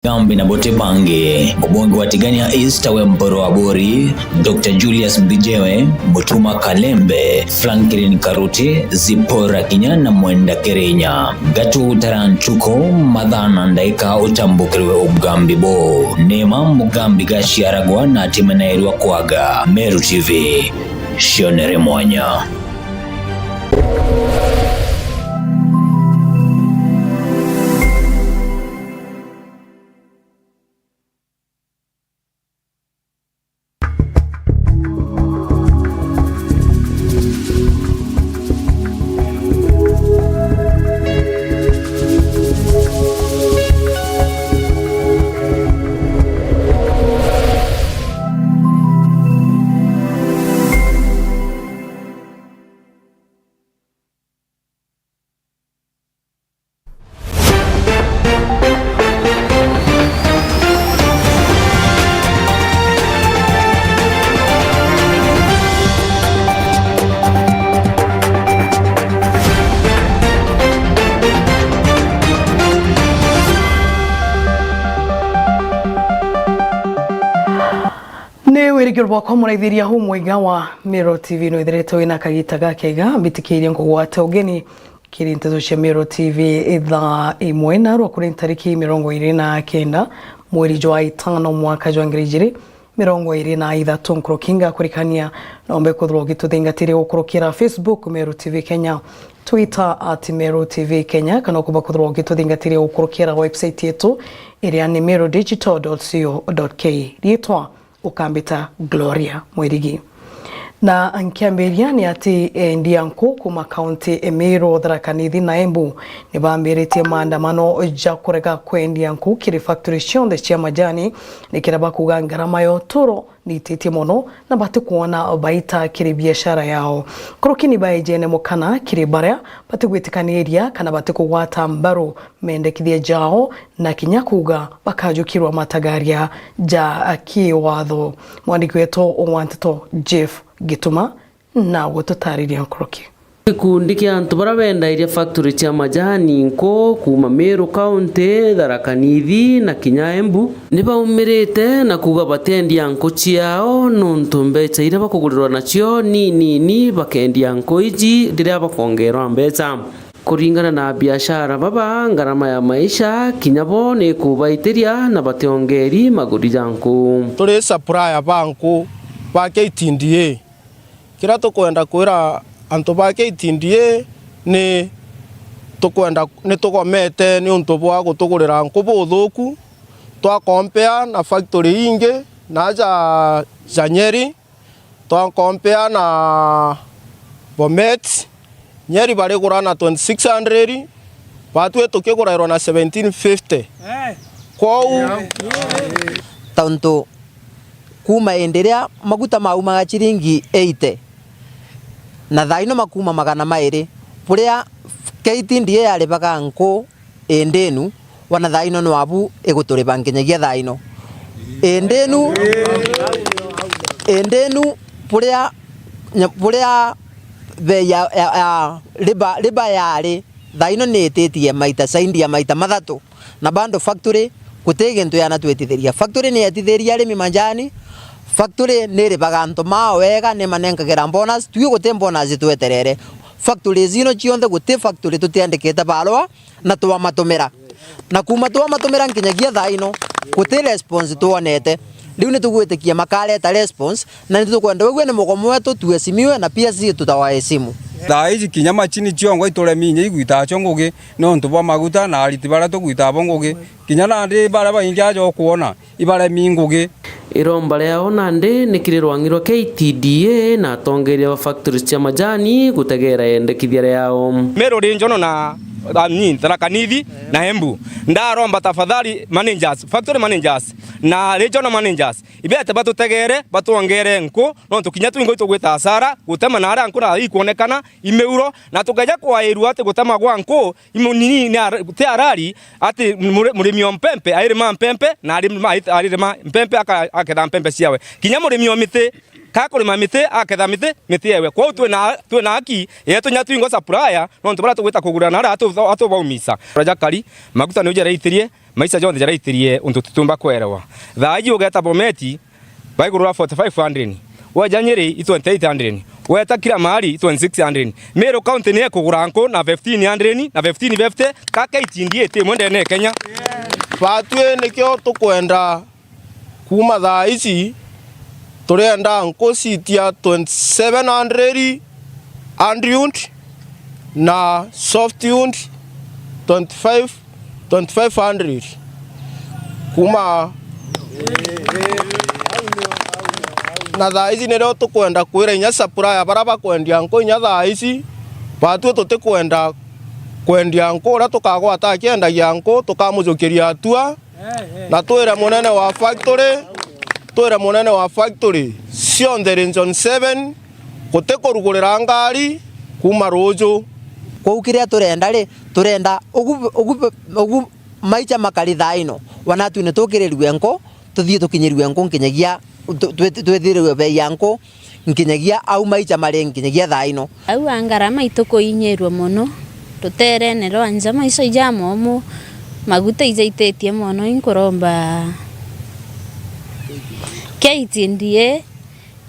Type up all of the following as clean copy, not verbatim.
Gambi na bote bange obongo watigania East we mporo abori Dr. Julius Mbijewe Mutuma Kalembe Franklin Karuti Zipora Kinyana Mwenda Kerenya Gatu Taranchuko Madhana Ndaika utambukiriwe Ugambi bo Nema Mugambi gashi aragwa na timenairwa kwaga Meru TV Shionere Mwanya. Kirwa kwa muraithiria hu mwiga wa Meru TV no ithiretwo ina kagita gakega mbitikirie ngugwata ugeni kiri ntezo cia Meru TV ithaa imwe na rwa kuri tariki 29 mweri jwa 5 mwaka jwa 2023 nkrokinga kurikania nombe kuthro gituthingatire gukurukira Facebook Meru TV Kenya, Twitter @Meru TV Kenya, kana kuba kuthro gituthingatire gukurukira website yetu iria ni merudigital.co.ke rietwa ukambita Gloria Mwirigi. Na ankiamberia ni ati ndianko kuma county Meru Tharakanithi na Embu ni bambirite maandamano ja kurega kwendianko kiri factory cionde cia majani ni kiraba kuga ngarama yo toro ni titi mono na bati kuona baita kiri biashara yao kurukini baije ne mukana kiri baria bati gwitikaniria kana bati kugwata mbaro mendekithie jao na kinyakuga bakajukirwa matagaria ja akiwatho mwandiki wetu Owantito Jeff Gituma na gututariria nkuruki. Gikundi kia antu bara bendairie factory cia majani nko kuma Meru County Tharakanithi na kinya Embu ni baumirite na kuga batendia nko ciao nontu mbeca ira bakugurirwa nacio ni bakendia nko iji ndiria bakongerwa mbeca kuringana na biashara baba ngarama ya maisha kinyabo ni kubaitiria na bateongeri maguri janku turi supplier banku ba KTDA kira tukwenda kwira antu ba KTDA ni tugomete ni untu bwa gutugurira nkubu thuku twa compare na factory inge na ja Nyeri twa compare na Bomet Nyeri bari gurana 2600 batwe tukigurairwa na 1750 kwao tanto kuma enderea maguta maumaga chiringi 80 na thaino makuma magana mairi puria KTDA yale baga nko endenu wana thaino no abu eguturiba nginyagia thaino endenu puria be ya riba yale thaino netetie maita saindia maita mathatu na bando factory kutegentu yana twetitheria factory ne yatitheria rimi manjani factory nere baganto mao wega ne manengagera bonus tuyo gote bonus tweterere factory zino chionde gote factory tutiandikete balwa na tuwa matomera na kuma tuwa matomera nkinyagia thaino gote response tuonete riu ni tugwitikia makale ta response na nitukwenda wegwe ni mugomo wetu tuesimiwe na pia sisi tutawahesimu thaizi kinyama chini chiongo itore minye igwita chongoge no ntuba maguta na ariti bara tugwita bongoge kinyana ndi bara bainja jo kuona ibara mingoge iromba leo nande nikirirwangirwa KTDA na tongeria factories cia majani gutegera endekithia yao Meru rinjono na Tharakanithi na Embu ndaromba tafadhali managers factory managers na regional managers ibete batutegere batuongere nko no tukinya twingo itugwita hasara gutema na ara nko na ikuonekana imeuro na tukaja kwa iru ate gutema gwa nko imunini te arari ate murimi mpempe airima mpempe na arima mpempe aketha mpempe ciawe kinya murimi mite kakurima miti aketha miti ewe kwa twina haki yetu nya twingo supplier no ntubara tugwita kugura na atu baumisa rajakari maguta ni ujereithirie maisha jonde jereithirie untu tutumba kwerewa thaaji ugeta bometi baigurura 4500 waja Nyeri 2800 weta kila mahali 2600 Meru County ni kugura nko na 1500 na 1550 kaka itindiete mwende ne Kenya batwe nikyo tukwenda kuma thaa ici turenda nko sitia 2700 untuned na soft tuned 2500 kuma na thaa ici nero tukwenda kwira inya supplier baraba kwendia nko inya thaa ici batwe tutikwenda kwendia nko ura tukagwata kiendagia nko tukamujukiria atua na twira munene wa factory cionthe region 7 gutikurugurira ngari kuma ruju kwa kiria turenda ugu maicha makari thaino wanatu ne tukiririrwe nko tuthie tukinyirwe nko nkinyagia twethirwe be yanko nkinyagia au maicha mari nkinyagia thaino au angarama itukuinyirwe muno tuterene rwanja maiso ijamomo maguta ijaitetie muno inkuromba keitindie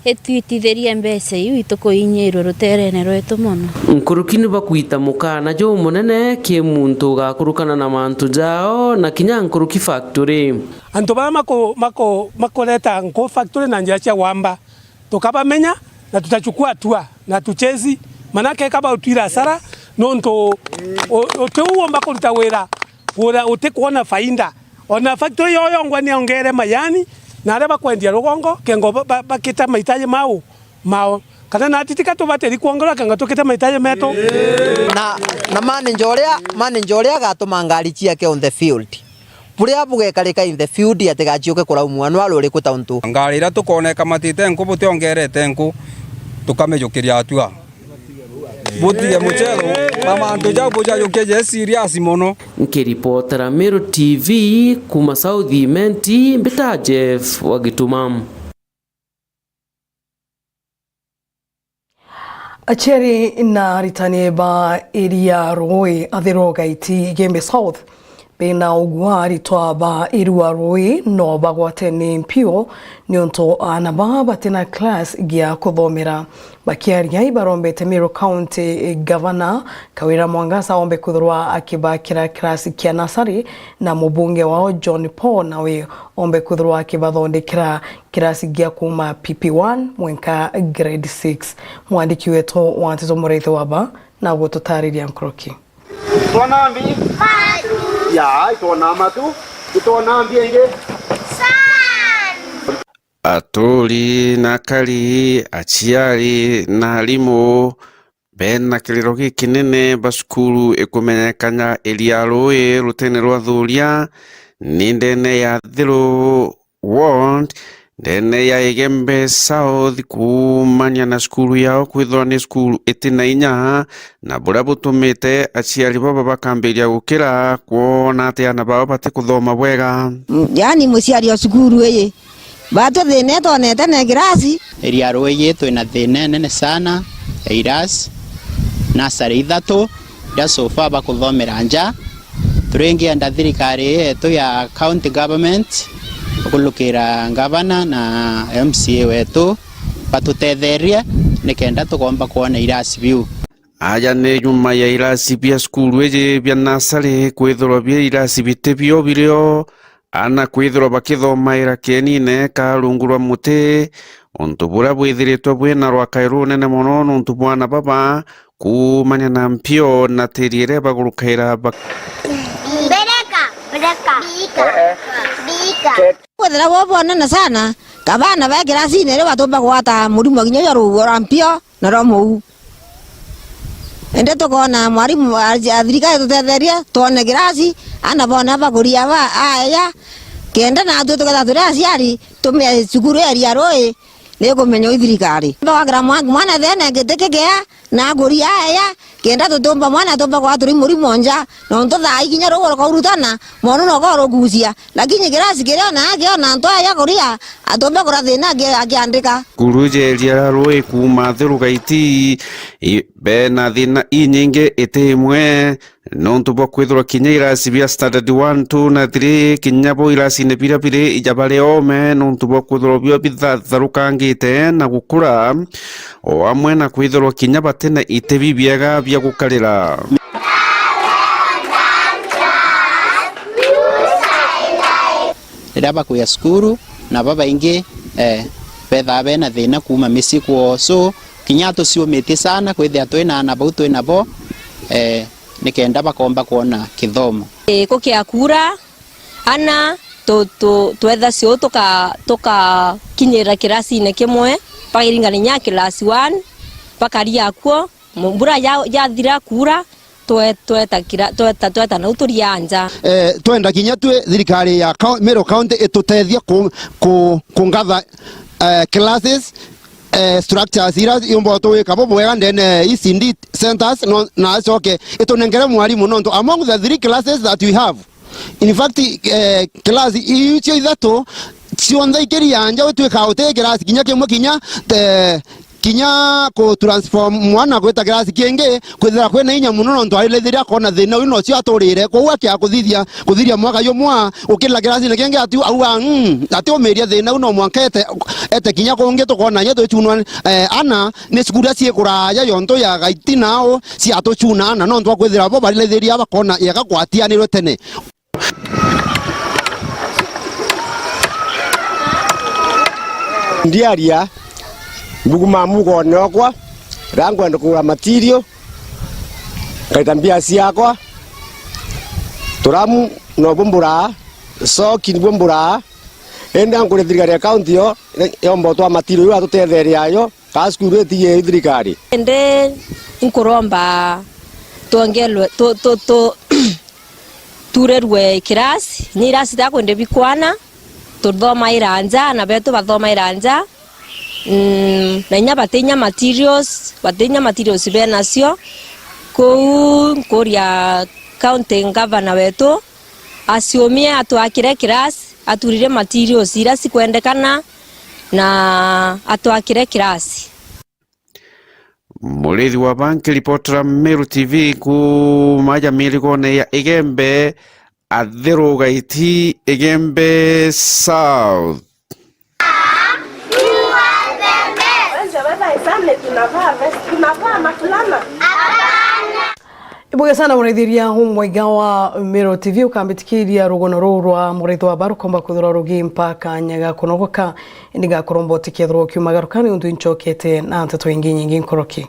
etwitithirie mbeca iu itukuinyirwe ruterene rwetu muno nkurukini bakwita mukana jo munene ki muntu gakurukana na mantu jao na kinya nkuruki factory antu ba makoleta nko factory na njia cha wamba tukabamenya na tutachukua hatua na tuchezi manake kaba utwira hasara nonto oteuomba kuruta wira utikuona fainda ona factory yoyo ngwani ongere mayani na areba kwendia rugongo kengo bakita mahitaji mao kana na titika to bateri kuongora kanga tukita mahitaji meto na manager uria gatuma ngari ciake on the field puria bugekarika in the field atigacioke kura umwana wari ku tauntu ngari ira tukoneka matite nko butiongerete nko tukamejukiria atua butie muchero mama ndo jabu jajukeje serious mono nkiripotera Meru TV kuma South Menti mbita Jeff wagitumam Acheri na ritane ba area roi athiroga iti Gembe South bena ugwari twaba irua roi no bagwatene mpio nionto anaba batena class gia kuthomera bakiaria ibarombete Meru County Governor Kawira Mwangasa ombe kuthurwa akibakira class kia nasari na mubunge wao John Paul nawe ombe kuthurwa akibathondekera class gia kuma PP1 mwenka grade 6 mwandiki wetu wantizo mureitho waba na gututariria nkroki Tuanambi ya tuanama tu tuanambi enge aturi na kari aciari na alimu bena kiriro gikinene basukuru ikumenyekana eria rui rutene rwa thuria ni ndene ya thiru ward ndene ya Gembe South kumania na skulu yao kwithwa ni skulu itinainya na bura butumite aciari baba bakambiria gukira kuona ati ana baba bati kuthoma bwega yani muciari o skulu iyi batu thine tonete ne girasi eria roi twina thine nene sana eiras nasari ithatu ya sofa bakuthomera nja turingienda thirikari yetu ya county government kulukira gavana na MCA wetu batutetheria nikenda tugomba kuona irasi biu aya ne nyuma ya irasi bia skulu eje bia nasari kwithorwa bia irasi bite bio birio ana kwithorwa bakithoma irakenine karungurwa muti onto bura bwithiritwe bwina rwa kairu nene muno nonto bwana baba kumanya na mpio na tirire bagurukaira Wethera wobonana sana kabana ba girasi ne batomba gwata murimu ginyo ya rugora mpio na romu ende tokona mwarimu athirika tutetheria tone girasi ana bona baguria ba aya kenda na tu tukatha turi aciari tume cukuru eria roi Lego menyo thirikari bawagira mwana thene ngitikigea na nguri aya kenda tutumba mwana tumba kwa turi muri monja no ntotha ikinya rugoro kaurutana mono no goro gucia lakini girasi kiria na agio na ntoya ya kuria atomba kura thina akiandika kuruje ria roi kuma thirugaiti bena thina inyinge etemwe no ntubo kwithura kinya irasi bia standard 1 2 na 3 kinya bo irasi ne pira pire ijabale ome no ntubo kwithura bio bitharukangite na gukura o amwe na kwithura kinya batene itebi biega bia gukarira raba kuya skuru na baba inge betha bena thina kuma misi kwa so kinyato sio mete sana kwethia twina na bau twina bo nikenda bakomba kuona kithomo ko kia kura ana twetha cio toka kinyira kirasi ne kimwe pagiringana nya class 1 pakaria kuo mbura ya thira kura tweta na uturia anja twenda kinya twe thirikari ya Meru County itutethia kungatha classes structures ira yombo to weka bobo wega ndene ECD centers na asoke itunengere mwalimu nonto among the 3 classes that we have in fact class icio ithatu cionthe ikiria anja utwika ute class kinya kimwe kinya ko transform mwana gweta class kingi kwithira kwena inya muno nonto alethiria kona thina uno cio aturire kwa akia kuthiria mwaka yo mwa ukila class ne kingi ati au ati omeria thina uno mwakete ete kinya kungi tukona nya tuchunwa ana ni skura cie kuraya yonto ya gaiti nao cia atuchuna na nonto kwithira bo balethiria bakona yega kwatianirwe tene ndiaria buguma mugo nokwa rangwenda kugura material kaitambia siakwa turamu no bombura so kin bombura enda ngure thirikari account yo yombo twa material yo atutetheria yo kaskuru etie thirikari ende inkuromba tongelwe turerwe kirasi ni irasi ta kwende bikwana tuthoma iranja na betu bathoma iranja na nya batenya materials benacio kuria county governor wetu asiomie atwakire class aturire materials ira sikwendekana na atwakire class Mulithi wa banki reporter Meru TV ku maja miligone ya Igembe athirugaiti Igembe South Ibuge sana murithiria humwega wa Meru TV ukambitikiria rugono rurwa muritho wa baru komba kuthura rugi mpaka nyaga kunogoka indiga kurombote kethro kiumagarukani undu inchokete na nteto ingi nyingi nkoroki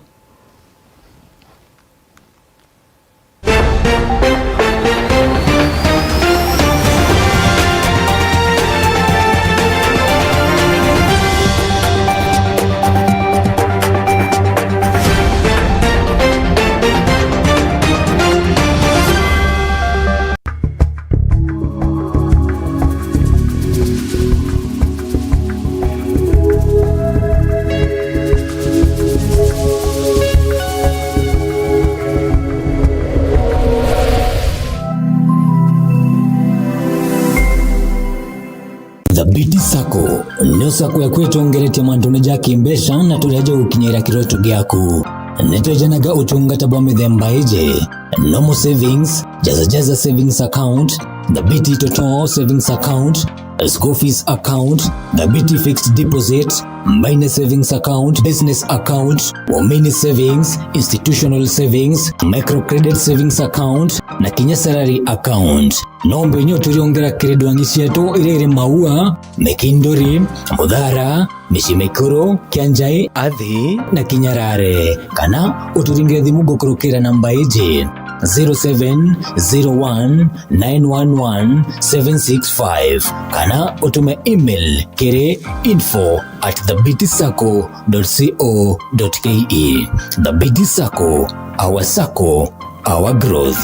Thabiti Sacco nio sako ya kwetu ongeretia mwantone jaki mbesha na tuliaja ukinyera kiroto gyaku netejanaga utungata bwa mithemba ije normal savings jaza savings account Thabiti total savings account school fees account Thabiti fixed deposit Mine savings account, business account, women savings, institutional savings, microcredit savings account na Kenya salary account. Nombe nyo tuliongera kredo angisieto irere maua, mekindori, mudhara, mishimekoro, kianjai, adhi na kinyarare. Kana uturingira dhimugo kurokera namba eje 0701911765. Kana utume email kere info@thabitisaco.co.ke. Thabiti Sacco, our Sacco, our growth.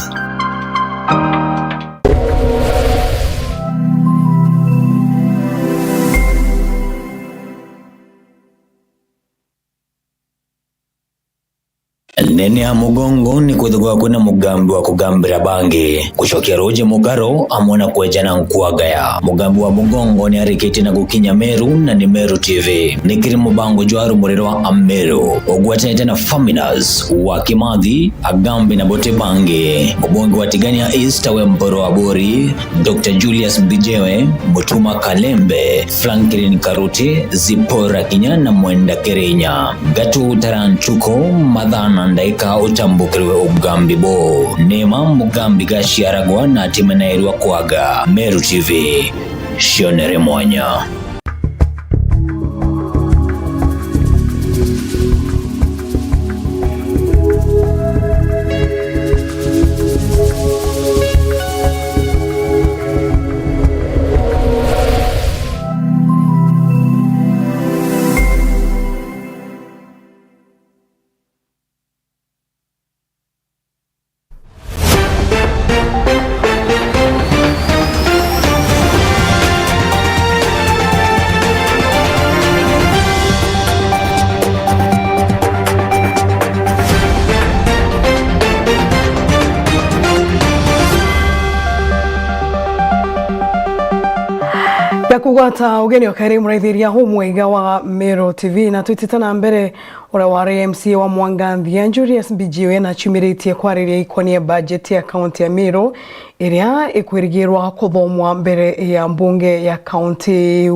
nene ya mugongo ni kuthugwa kwina mugambi wa kugambira bangi kucokia Roje Mugaro amona kwejana nkuagaya. Mugambi wa mugongo ni arikiti na gukinya Meru na ni Meru TV nikiri mubango jwaru muriro wa Meru ogwatanite na Faminas wa Kimathi agambi na bote bangi obongi watigania East we Mporo wa Bori Dr. Julius Mbijewe Mutuma Kalembe Franklin Karuti Zipora Kinya na Mwenda Kerenya gatu taranchuko madhana ndaika utambukiriwe ugambi bo nema mugambi gashiaragwa na timenairwa kwaga. Meru TV shionere mwanya. Kugwata ugeni wakari muraithiria humwega wa Meru TV na twititana mbere ura wa RMC wa Mwanganthia Julius Mbijewe na chumiritie kwariria ikonia budget ya county ya Meru iria ikwirigirwa kuthomwa mbere ya mbunge ya county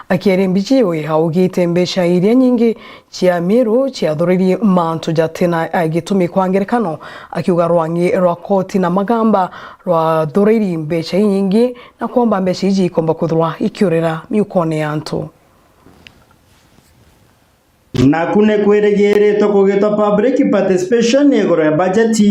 akiari Mbijewe haugite mbesha iria nyingi chia Meru chia thuriri mantu jatena agitumi kwa ngerekano akiuga rwangi rwa koti na magamba rwa thuriri mbesha nyingi na kwamba mbesha iji ikomba kuthurwa ikiurira miukone ya antu na kune kweregeretwo kugitwa public participation igoro ya budget.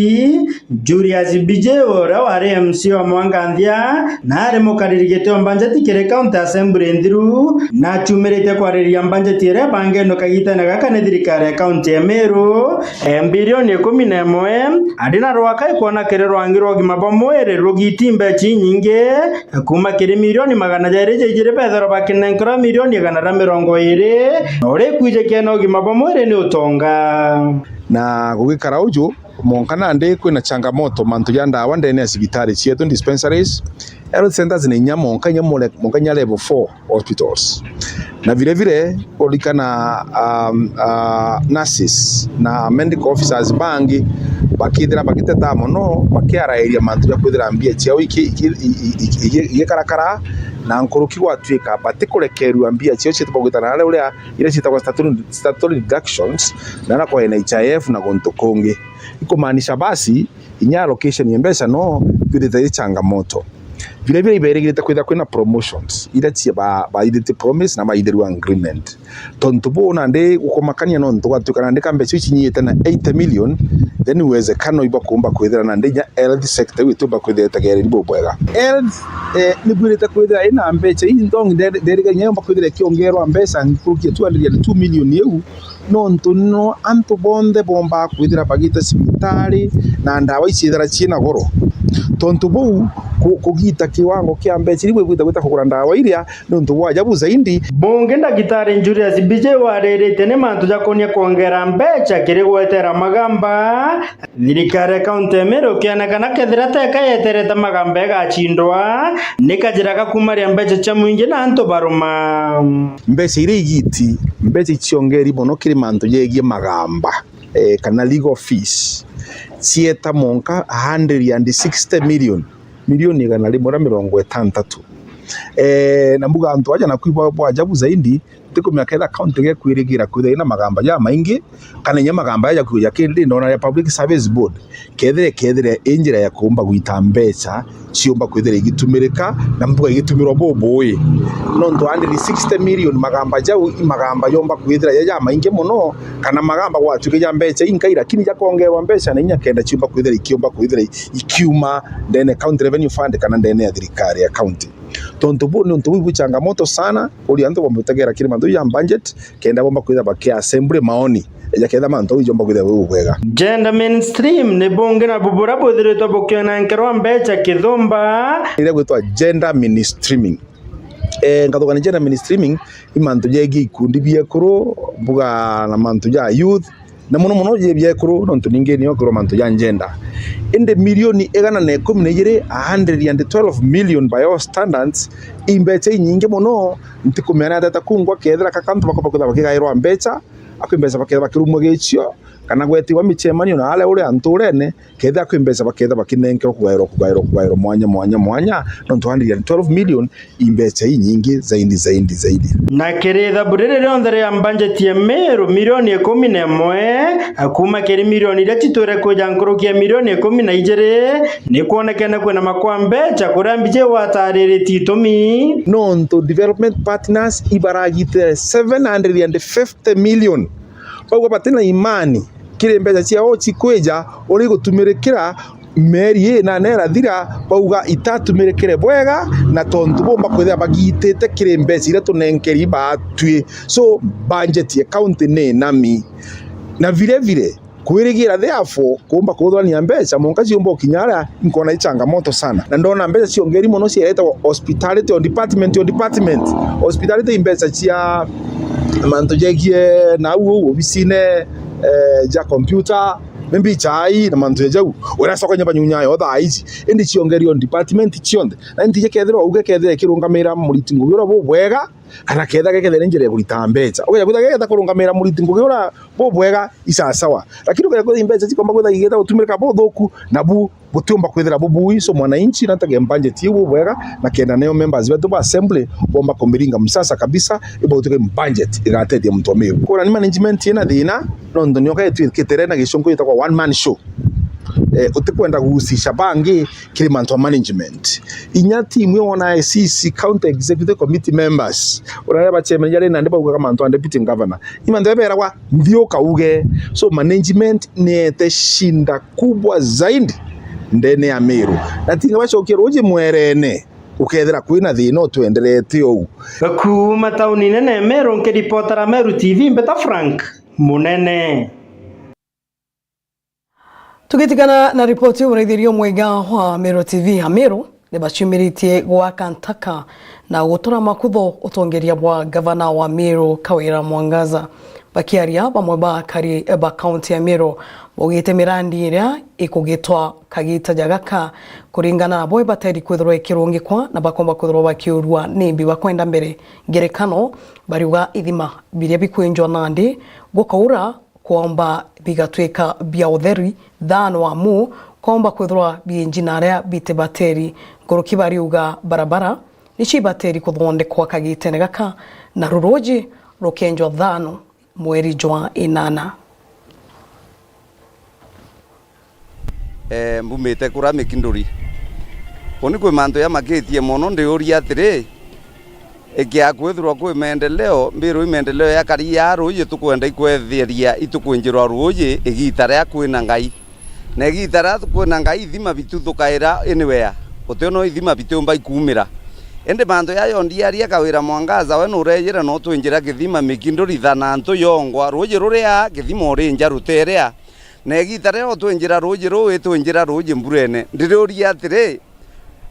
Julius Mbijewe wa RMC wa Mwanganthia na ari mukaririgite budget kire county assembly ndhiru na chumirite kwariria budget ire bangeno kagitana gaka ni thirikari ya county ya Meru bilioni 11 adina rwaka ikona kire rwangi rogima bomwere rugitimbe chinyinge kuma kire milioni 200 jire pethero bakinenkora milioni 120 ore kwije kena ogima bomwere ni utonga na gugikara uju monkana ndi kwina changamoto mantu ya ndawa ndene asibitari cietu dispensaries health centers ni nyamonka level 4 hospitals na vile vile olikana nurses na medical officers bangi bakithira bakiteta mono bakiara area mantu ya kwithira ambia ciao iki karakara na nkuruki gwatwika batikurekeru ambia cio citubogitana na uria ire citagwa statutory deductions na kwa NHIF na gonto konge ikumaanisha basi inya allocation ya mbesa no kwithira changamoto vile vile iberegete kwina promotions ira cia ba idete promise na ba ideru agreement tontubo na ndi gukomakania no ntugatuka ndi kambe cici nyite na 80 million then uweze kano iba kumba kwithira na ndi health sector witu ba kwithira tagere ribo bwega health ni bwirete kwithira ina mbecha hii ndong nderiga nyamba kwithira kiongerwa mbesa nkurukia 202 million yeu no ntuno antu bonde bomba kwithira bagita sibitari na ndawa icithira ciina goro tontubo kugita kiwango kia mbecha riwe gwita kugura ndawa iria nontu wajabu zaidi bunge ndagitari Julius Mbijewe warerete ne mantu jakonia kuongera mbecha kiri gwetera magamba thirikari ya county ya Meru kianakana kethira teka yeterete magamba gachindwa nikajira kumaria mbecha cha mwingi na antu baruma mbecha ire igiti mbecha ichiongeri mono kiri mantu yegie magamba kana legal fees cieta monka 160 million milioni 160 na mbuga antu aja na kuiba bwajabu zaidi tiko miaka county ge kwirigira kwithira ina magamba ya maingi kana nya magamba ya kuya kindi ndona ya public service board kethire injira ya kumba gwita mbeca ciumba kwithira igitumirika na mbuga igitumirwa boboyi no ndo 160 million magamba jau magamba yomba kwithira ya maingi muno kana magamba gwatuke ya mbeca inkaira kini ya kongerwa mbeca na inya kenda ciumba kwithira ikiumba kwithira ikiuma ndene county revenue fund kana ndene ya thirikari ya county tontubu nontubu changamoto sana uli antu bomutegera kiri mandu ya budget kenda bomba kwitha bakia assembly maoni ya kenda mantu ijomba kwitha wega gender mainstream ne bonge na bubura bodire to bokiona nkerwa mbecha kithomba ile gwitwa gender mainstreaming ngatogana gender mainstreaming imantu jegi ikundi biekuru mbuga na mantu ya youth na muno je byekuru nontu ninge niyo kuro mantu ya ngenda inde milioni egana na 12 112 million by our standards imbecha nyingi muno ntikumena data kungwa kethira kakantu bakopa kutha bakigairwa mbecha akwimbecha baketha bakirumwe gicio kana gwetiwa michemanio na ale uri anturene ketha akwimbecha baketha bakinenke kugairo mwanya nontu 112 million imbecha nyingi zaidi na keretha burere rondere ya budget ya Meru milioni 11 akuma keri milioni ira chiture koja nkorokia milioni 12 ni kuonekana kwena makwambecha kurambije watarire titomi nontu development partners ibaragite 750 million bagwa batina imani kire mbeca ciao cikweja uri gutumirikira meri na nera thira bauga itatumirikire bwega na tontu bomba kwithia bagitete kire mbeca ira tunenkeri batwi so budget ya county ne nami na vile kwirigira therefore kumba kuthwania mbeca monka ciombo kinyara nkona changamoto sana na ndona mbeca ciongeri muno ciareta hospitality on department hospitality mbeca cia manto jegie na uwo bisine ja computer membi chai na manto jau ora soko nyaba nyunya yo tha ici indi ciongeri on department cionde na ntije kethira uge kethira kirungamira muritingu biro bwega kana ketha gekethira njire kurita mbeca uge kutha kurungamira muritingu biro bwega isasawa lakini uge kutha mbeca cikomba kutha igeta gutumirika bothoku na bu butumba kwithira bubui so mwananchi natage budget yibu bwega na kenda nayo members wetu ba assembly bomba komiringa msasa kabisa ibotuke budget igatetia mtu Meru kuna ni management ina thina nondo nyoka yetu kiterena gishongo yitwa one man show utikwenda guhusisha bangi kiri manto management inya team yona sisi county executive committee members urareba chairman yale na ndiba kama manto deputy governor imanto bera kwa ndioka uge so management ni shinda kubwa zaidi ndene ya Meru natinga bacokera uje mwerene ukethira kwina thina twenderete ou kuma tauni nene Meru nkeripotera Meru TV Mbeta Frank munene tugitigana na ripoti ureithirio mwega wa Meru TV Meru nibachimiritie gwaka ntaka na gutura makutho utongeria bwa gavana wa Meru Kawira Mwangaza bakiaria bamwe bakari ba county ya Meru bogite mirandi iria ikugitwa kagita jagaka kuringana na boy bateri kwithirwa ikirungi kwa na bakomba kwithirwa bakiurwa nimbi bakwenda mbere ngerekano bariuga ithima biria bikwenjwa nandi gukaura kuomba bigatweka bia utheri thano wa mu komba kwithirwa bienjinaria bite bateri ngoroki bariuga barabara nici bateri kuthondekwa kagite gaka na ruroji rukenjwa thano mweri jwa inana mbumite kura mikinduri oni kwe manto ya maketie mono ndiuria atiri ikia kwithirwa kwi maendeleo mbiru maendeleo ya karia ruyi tukwenda ikwethiria itukwinjirwa ruyi igitara ya kwina ngai na igitara kwina ngai thima bituthukaira anywhere utiono ithima bitumba ikumira ende manto ya yondiaria Kawira Mwangaza we nurejera no twinjira kithima mikinduri thana ntu yongwa ruyi ruria kithima urinja ruterea na igitara yo twinjira ruyi ruwi twinjira ruyi mburene ndiriuria atiri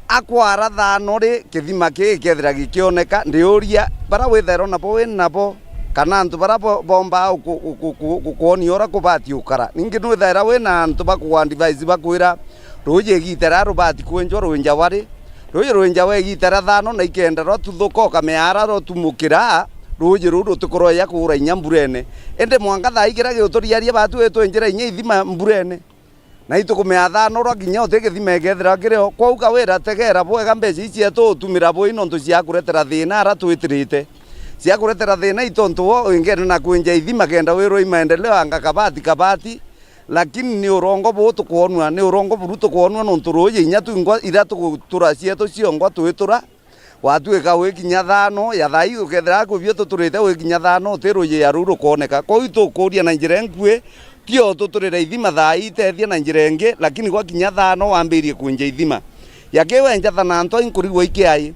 akwara thano ri kithima kethira gikioneka ndiuria bara withero napo winapo kana antu bara bomba kuoni ora kubati ukara ningi nwithera wina antu bakuwa device bakwira ruyi gitara rubati kwenjwa ruinja wari ruyi ruinja we gitara thano na ikenda ro tuthuko kameara ro tumukira ruyi ruru tukoro ya kura inya mburene ende Mwangaza igira giuturiaria batu eto njira inya ithima mburene na itukumea thano ro ginya utege thima egethira kireo kwa Kawira tegera bwega mbeca ici atutumira boi nontu cia kuretera thina ara twitirite cia kuretera thina itontu wo ingene na kwinja ithima kenda wiro imaendeleo anga kabati lakini ni urongo butu kuonwa ni urongo buruto kuonwa nontu ruyi inya tuingwa ira tugutura cieto ciongwa twitura watuika wikinya thano ya thai ukethira kubio tuturite wikinya thano utiruyi ya ruru kuoneka kwa itu kuria na njira nkue kio tuturira ithima thai itethia na njira ingi lakini kwa kinya thano wambirie kunja ithima yakiwenja thananto inkurigwa ikiai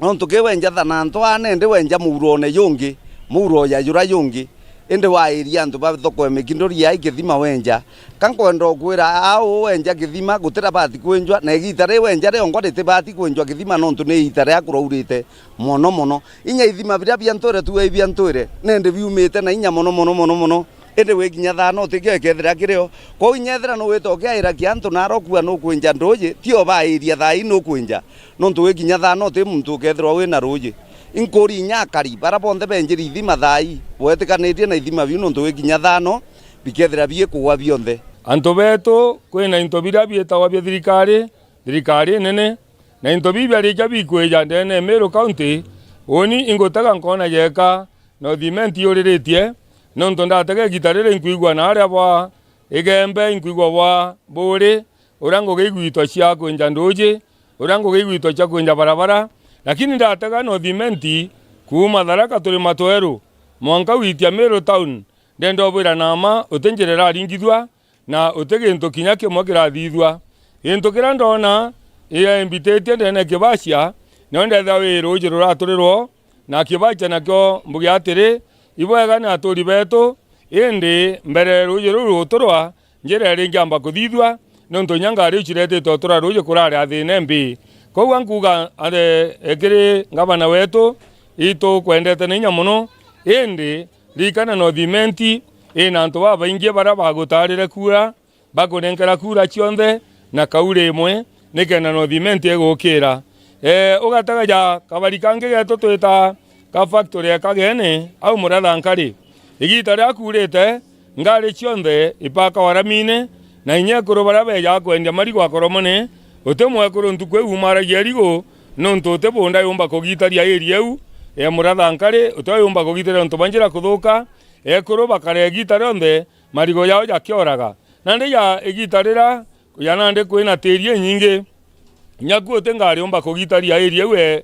nontu kiwenja thananto anende wenja murone yungi muro ya yura yungi ende wairia antu bathoko mikindori ya ikithima wenja kankwenda kwira au wenja kithima gutira bati kwenjwa na igitare wenja re ngorete bati kwenjwa kithima nontu ni itare akurourite mono inya ithima biria biantore tuwe biantore nende biumite na inya mono ende we kinya thano tikio kethira kirio ko inyethira no witoke ira kiantu na rokua no kwinja ndoje tio ba iria thai no kwinja no ntu we kinya thano ti muntu kethira we na roje inkori nyakari bara bonde benjiri ithima thai wetikanĩtie na ithima biu no ntu we kinya thano bikethira bie kuwa bionthe antu betu kwina into bira bietagwa bia thirikari nene na into bibia rikia bikweja ndene Meru County oni ingotaka nkona yeka no thimenti uriritie no ntu ndatege gitarire inkuigwa na aria bwa igembe inkuigwa bwa buri urango geigwitwa cia kwenja ndoje urango geigwitwa cia kwenja barabara lakini ndatega no thimenti kuma Tharaka turi matweru mwanka witia Meru town ndendo bwira nama utenjerera ringithwa na utegintu kinya kimwe kirathithwa into kira ndona iya invitete ndene kibacia no ndetha wiru jiru raturirwo na kibacia nakyo mbugi atiri ibwega na aturi betu indi mbere rujiru ruturwa njira ringi amba kuthithwa no ntonyanga ri chiretete otura ruje kurari athine mbi koguo nkuga ande ekiri ngabana wetu itu kwendete ninya muno indi rikana no thimenti ina antu baingi bara bagutarire kura bakunenkera kura cionthe na kaure imwe nikena no thimenti egukira ugataga ja kabari kange geto twita ka factory kagene au murathankari igita ria kurite ngari cionthe ipaka waramine na inya kuru bara beja kwendia marigo akoromone utemwe kuru ntuku umaragia rigo no ntote bonda yumba kugitaria area eu murathankari utoyumba kugitira ntu banjira kuthuka kuru bakare gitara onthe marigo yao jakioraga na ndi ya igitarira yana ndi kwina tiri nyingi nyaku tengari umba kugitaria area we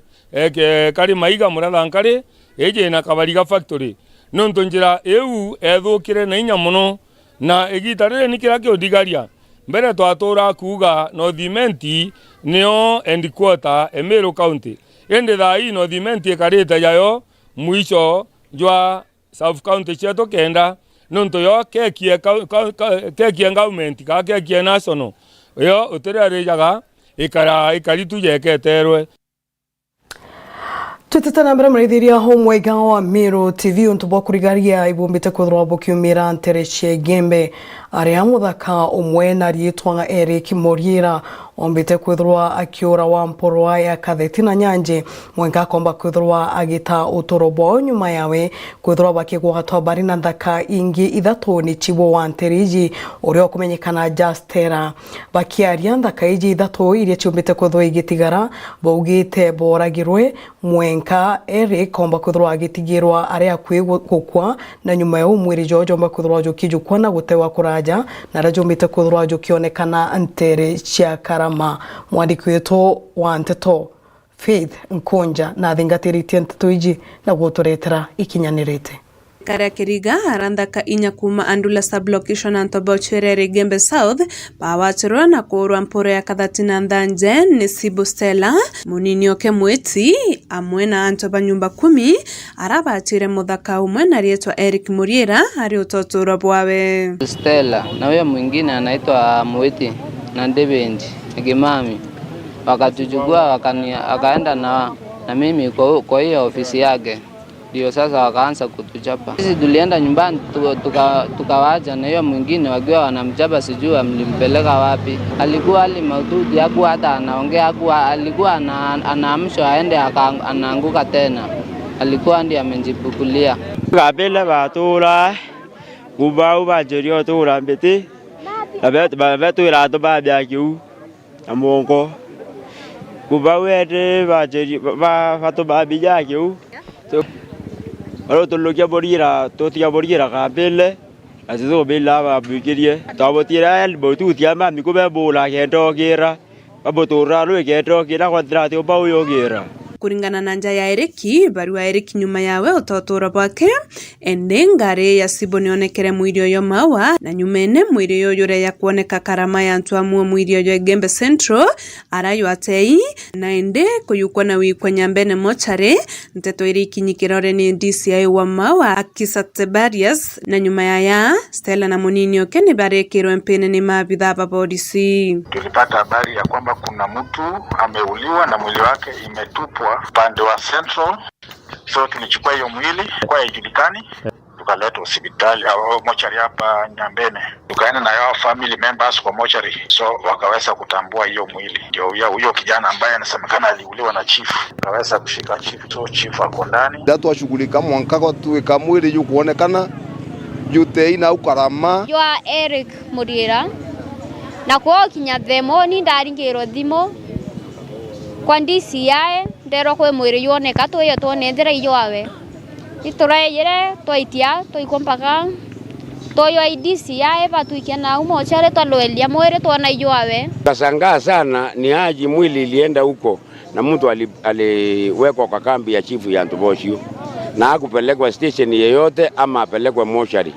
kari maiga murathankari eje na kabariga factory no ntonjira eu ethukire na inya muno na igitarire nikira kiodigaria mbere twatura kuga no thimenti nio end quarter Meru County ende thai no thimenti ekarite yayo mwisho jwa South County cheto kenda nonto yo kekie government ka kekie national yo utere jaga ikaritu yeketerwe tutitana mbere mrithiria homwega wa Meru TV untubwa kurigaria ibumbite kuthwa bukiumira nterechie gembe aria muthaka umwe na rietwa Eric Moriera ombite kwithwa akiura wa mporwa ya kathetina nyanje mwenga komba kwithwa agita utorobo nyuma yawe kwithwa bakigwatwa bari na ndaka ingi ithatu ni chibo wa nteriji urio kumenyekana Justera bakiaria ndaka iji ithatu iria chiumbite kwithwa igitigara baugite boragirwe mwenka Eric komba kwithwa agitigirwa aria kwigukwa na nyuma ya umwiri George omba kwithwa jukijukwa na gutewa kuraja na rajumbite kwithwa jukionekana ntere cia karama mwandiki wetu wa nteto Faith Nkonja na thingatiritie nteto iji na guturetera ikinyanirite Karia Kiriga arandaka inya kuma Andula sublocation Antobocherere Gembe South bawachirwa na kurwa mporo ya kathatina ndanje ni Sibu Stella munini oke mweti amwe na Antoba nyumba 10 arabachire muthaka umwe na rietwa Eric Moriera ari utotura bwawe Stella na huyo mwingine anaitwa Mweti na Ndebendi Gimami wakatujugua akaenda na mimi kwa hiyo ofisi yake ndio sasa wakaanza kutuchapa. Sisi tulienda nyumbani tukawaja na hiyo mwingine wakiwa wanamchapa sijui mlimpeleka wapi. Alikuwa hali mahututi hakuwa hata anaongea alikuwa anaamshwa aende anaanguka tena. Alikuwa ndiye amejipukulia. Kabela batura kubau bajorio tura mbete. Abetu irato babya kiu amongo. Kubau ete bajorio bato babya kiu. Aro tulukia borira totia borira kabele asizo bela babukirie tabotira elbo tutia mami kube bola kendo kira babotora lo kendo kira kwadrati obao yogera kuringana na nja ya Eriki barua Eriki nyuma yawe utotora bwake ende ngare ya Sibo nionekere mwirio yo mawa na nyumene mwirio yo yore ya kuoneka karama ya ntuamua mwirio yo Gembe Central arayo atei na ende kuyukwa na wikwa nyambene mochare nteto Eriki nyikirore ni DCI wa mawa akisate barriers na nyuma ya Stella na munini oke ni barekiro mpene ni mabidha babodisi. Tulipata habari ya kwamba kuna mtu ameuliwa na mwili wake imetupwa upande wa Central, so tulichukua hiyo mwili kwa haijulikani tukaleta hospitali au mochari hapa Nyambene, tukaenda na yao family members kwa mochari, so wakaweza kutambua hiyo mwili. Ndio huyo kijana ambaye anasemekana aliuliwa na chief, akaweza kushika chief, so chief ako ndani. Datu washughulika mwankako tuweka mwili yu kuonekana yute ina ukarama Jwa Eric Murira na kwa kinya themo ni ndaringiro thimo kwa ndisi yae ndero kwe mwiri yoneka twiyo twonethera iyoawe itureyire twaitia twikompaka toyo idisi yae batuikia na umochare twaloelia mwiri twona iyoawe. Kashangaa sana ni aji mwili ilienda huko na mtu aliwekwa kwa kambi ya chifu ya Ntoboshio na hakupelekwa station yeyote ama apelekwe mochari.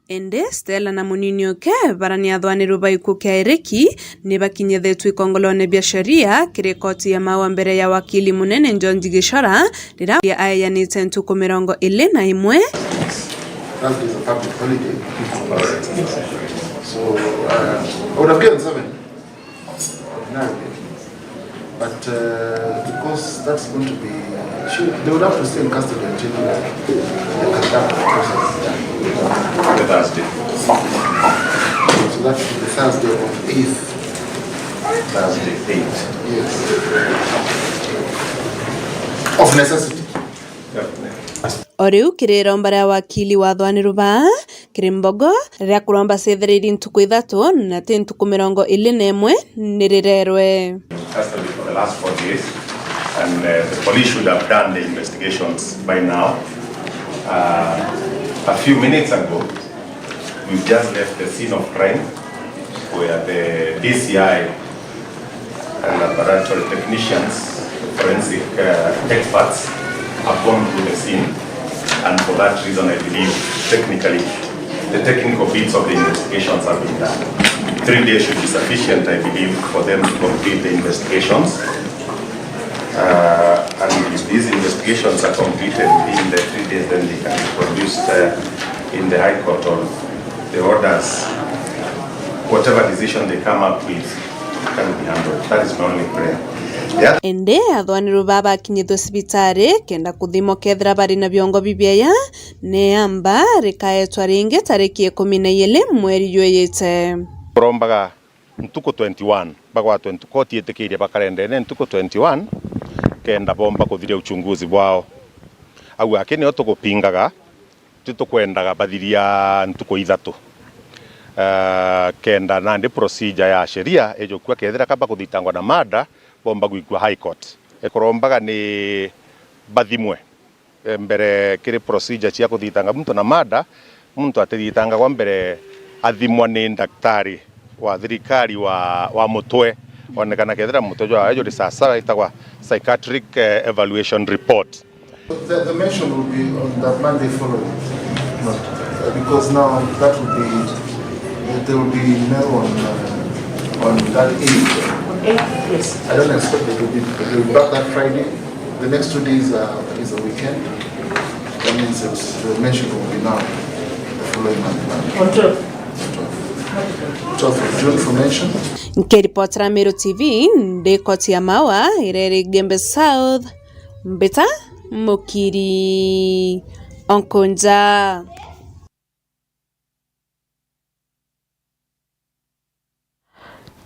Ende Stella na Muninio ke barani athwaniru baiku kia Eriki ni bakinyethetwe ikongolone bia sheria kirikoti ya mawa mbere ya wakili munene John Gishora rira ayayanite ntuku 21. But because that's going to be, they would have to stay in custody until they conduct the process. The Thursday. So that should be Thursday of 8th. Thursday 8th. Yes. Of necessity. Oriu kirira mbara ya wakili wa athwaniru ba kirimbogo ria kuromba cethereri ntuku 3 na ti ntuku 21 nirirerwe. For the last 4 days, and the police should have done the investigations by now. A few minutes ago, we've just left the scene of crime where the DCI and laboratory technicians, forensic experts have gone through the scene, and for that reason I believe technically the technical bits of the investigations have been done. 3 days should be sufficient, I believe, for them to complete the investigations. And if these investigations are completed within the 3 days, then they can be produced in the High Court on the orders. Whatever decision they come up with can be handled. That is my only prayer. Ende athwaniru baba kinyithwe cibitari kenda kuthimo kethira bari na biongo bibiaya neamba rikaetwa ringi tariki 12 mweri yoyete. Kurombaga ntuko 21 bagwa 20 koti etikiria bakarendene ntuko 21 kenda bomba kuthiria uchunguzi bwao au akini otugupingaga titukwendaga bathiria ntuko 3 kenda nandi procedure ya sheria ejokwa kethira kaba kuthitangwa na mada bomba gwikwa High Court ekurombaga ni bathimwe mbere kiri procedure cia kuthitanga muntu na mada muntu atithitanga kwa mbere athimwa ni daktari wa thirikari wa mutwe onekana kethira mutwe jwa ajo risasa itagwa psychiatric evaluation report. The mention will be on that Monday following, because now that will be there will be Meru on that 8th. Yes. I don't expect it to be. They will be back that Friday. The next 2 days is a weekend. That means the mention will be now the following Monday. On 12th of June for mention. Nkiripotera Meru TV ndi koti ya mawa ireri Gembe South Mbita Mukiri Onkonja.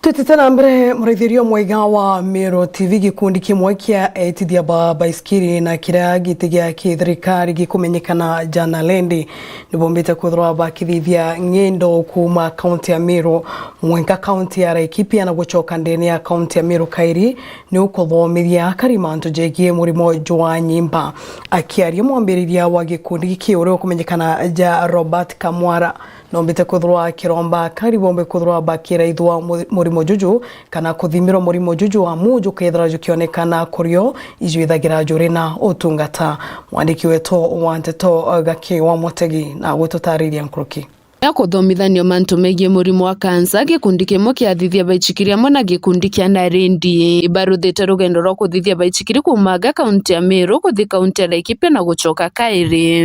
Tutitana mbere muraithirio mwega wa Meru TV gikundi kimwe kia etithia baiskiri na kira gitigia kithirikari gikumenyekana jana lendi nibombete kuthirwa bakithithia ng'endo kuma kaunti ya Meru mwenka kaunti ya Laikipia na gucoka ndeni ya kaunti ya Meru kairi ni ukuthomithia karimanto jegie murimo jwa nyimba akiaria mwambiriria wa gikundi kiure kumenyekana ja Robert Kamwara nombete kuthirwa kiromba karibombe kuthirwa bakira ithwa murimo juju kana kuthimiro murimo juju wa muju kethira jukionekana kurio ijuithagira juri na utungata mwandiki wetu wanteto gaki wa motegi na gututariria nkruki ya kuthomithanio mantu megie murimu wa kansa gikundi kimwe kiathithia baichikiria mona gikundi kia Narendi ibaruthite rugendo rwa kuthithia baichikiri kumaga kaunti ya Meru kuthi kaunti ya Laikipia na gucoka kairi.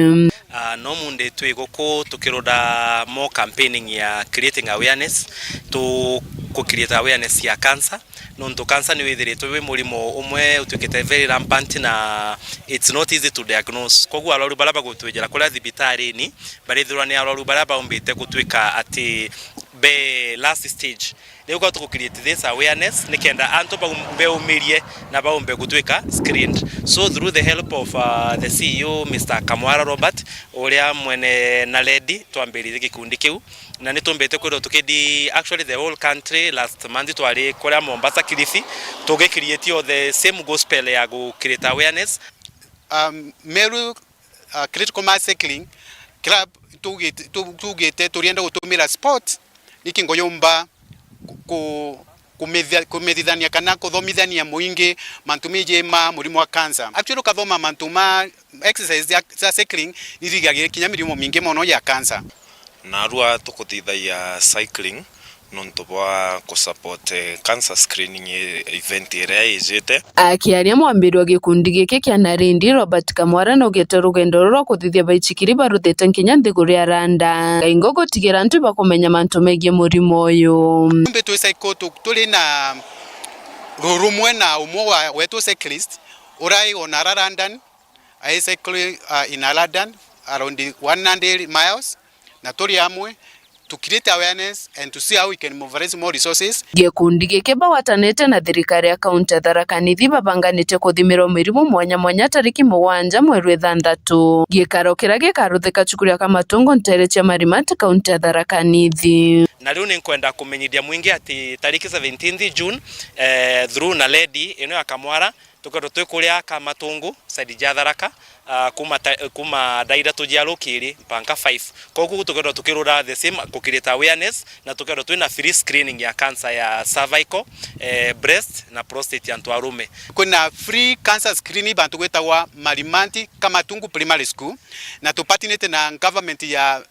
No munde twiguku tukiroda more campaigning ya creating awareness to ku create awareness ya cancer nonto cancer ni withiritwe wi murimo umwe utukite very rampant na it's not easy to diagnose koguo arwaru baraba gutwejera kula thibitari ni barithurwa ni arwaru baraba umbite gutwika ati be last stage leo kwa to create this awareness nikenda anto ba umirie na ba umbe gutwika screened so through the help of the CEO Mr. Kamwara Robert uria mwene na lady twambiririe gikundi kiu na nitumbete kwiro tukidi actually the whole country last month twari kora Mombasa Kilifi toge create the same gospel ya go create awareness Meru critical mass cycling club tugete turienda gutumira sport nikingoyomba kumethithania kana kuthomithania muingi mantumije ma murimo wa cancer actually kathoma mantuma exercise ya cycling irigagira kinya mirimo mingi mono ya cancer na rua tukutithaia cycling nonto bwa ku support cancer screening event ira ijete akiaria mwambiri wa gikundi giki kia Narindi Robert Kamwara no gete rugendo rwo kuthithia baichikiri baruthete nkinya nthiguri ya Randa ingo gutigira antu bakumenya mantu megie murimo uyu mbe tu cycle tuli na rurumwe na umwe wa wetu cyclist urai on London I cycle in London around 100 miles na tuli amwe to create awareness and to see how we can mobilize more resources. Gikundi giki bawatanite na thirikari ya kaunti ya Tharaka Nithi babanganite kuthimira mirimu mwanya mwanya tariki 7 mweri 6 gikaro kira gikaruthika chukuria kama tungo ntere cha Marimati kaunti ya Tharaka Nithi na riu ninkwenda kumenyithia mwingi ati tariki 17 June through na lady ino ya Kamwara tukero twikuria kama tungu side ja Tharaka kuma daira tujia lokiri mpaka 5 koguo tukero tukirura the same ku create awareness na tukero twina free screening ya cancer ya cervical breast na prostate antu arume kuna free cancer screening bantu gwetagwa Marimati kama tungu primary school na tupatinete na government ya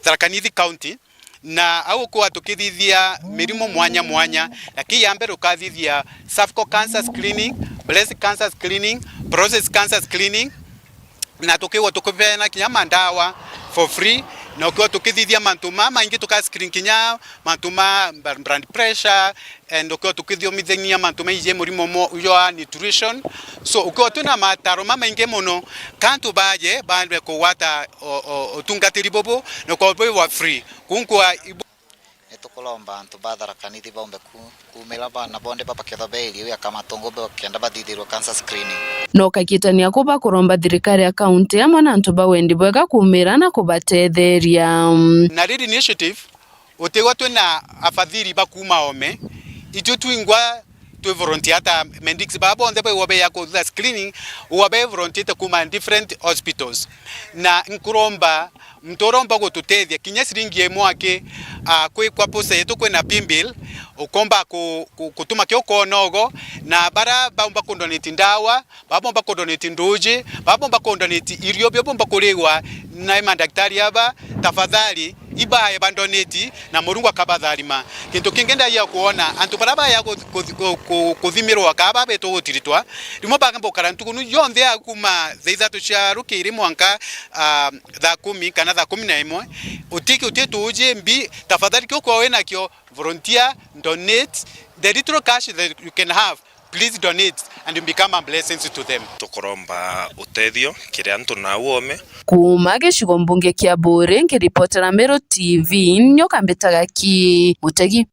Tharaka Nithi county na au kwa tukithithia mirimo mwanya mwanya lakini ya mbere ukathithia cervical cancer screening, breast cancer screening, prostate cancer screening na tukiwa tukupena kinya mandawa for free na ukiwa tukithithia mantuma maingi tuka screen kinya mantuma blood pressure and ukiwa tukithithia mantuma ije murimo mo yo nutrition so ukiwa tuna mataro maingi muno kantu baje bandwe ko wata otungatiri bobo na kwa wa free kunkwa tukulomba antu ba Tharaka Nithi baumbe kumira bana bonde papa kethobeiri ya kama tongo be kenda bathithirwo cancer screening no kakitania kuba kuromba thirikari ya kaunti amwe na antu bawendi bwega kumira na kubatetheria na lead initiative utegwa twina afadhili bakuma ome itu twingwa tu volunteer ta medics babo onde be wabe yako the screening wabe volunteer kuma different hospitals na nkuromba mtoromba gututethia kinya siringi emwake kwa posa yetu kwena pimbil ukomba kutuma kyo konogo na bara baumba kondoneti ndawa babomba kondoneti ndoje babomba kondoneti irio byobomba kulewa na madaktari aba tafadhali ibaye bandoneti na murungu akabadhalima kintu kingenda ya kuona antu baraba ya kuthimirwa akaba beto gutiritwa rimo bagambo karantukunu yonthe akuma zeithatu cia rukiri mwanka tha 10 kana tha 11 utiki utetu uje mbi tafadhali kyo kwa wena kyo volunteer donate the little cash that you can have please donate and you become a blessing to them tukuromba utethio kire antu na uome kuma gicigo mbunge kia Bure ngiripotera Meru TV nyoka mbetaga ki Mutegi